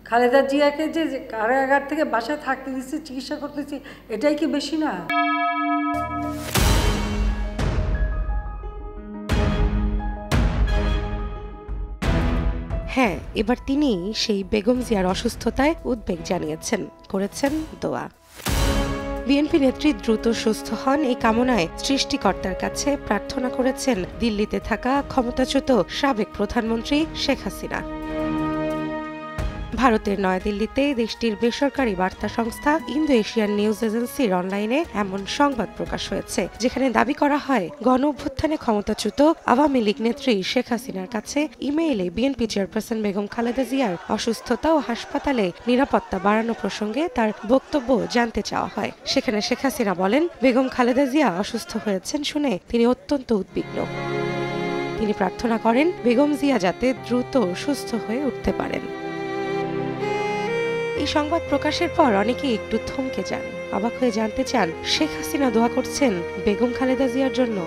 খালেদা জিয়াকে যে কারাগার থেকে বাসায় থাকতে দিচ্ছে, চিকিৎসা করতেছি, এটাই কি বেশি না? হ্যাঁ, এবার তিনি সেই বেগম জিয়ার অসুস্থতায় উদ্বেগ জানিয়েছেন, করেছেন দোয়া। বিএনপি নেত্রী দ্রুত সুস্থ হন এই কামনায় সৃষ্টিকর্তার কাছে প্রার্থনা করেছেন দিল্লিতে থাকা ক্ষমতাচ্যুত সাবেক প্রধানমন্ত্রী শেখ হাসিনা। ভারতের নয়াদিল্লিতে দেশটির বেসরকারি বার্তা সংস্থা ইন্দো এশিয়ান নিউজ এজেন্সির অনলাইনে এমন সংবাদ প্রকাশ হয়েছে, যেখানে দাবি করা হয় গণ অভ্যুত্থানে ক্ষমতাচ্যুত আওয়ামী লীগ নেত্রী শেখ হাসিনার কাছে ইমেইলে বিএনপি চেয়ারপারসন বেগম খালেদা জিয়ার অসুস্থতা ও হাসপাতালে নিরাপত্তা বাড়ানো প্রসঙ্গে তার বক্তব্য জানতে চাওয়া হয়। সেখানে শেখ হাসিনা বলেন, বেগম খালেদা জিয়া অসুস্থ হয়েছেন শুনে তিনি অত্যন্ত উদ্বিগ্ন। তিনি প্রার্থনা করেন বেগম জিয়া যাতে দ্রুত সুস্থ হয়ে উঠতে পারেন। এই সংবাদ প্রকাশের পর অনেকেই একটু থমকে যান, অবাক হয়ে জানতে চান শেখ হাসিনা দোয়া করছেন বেগম খালেদা জিয়ার জন্য।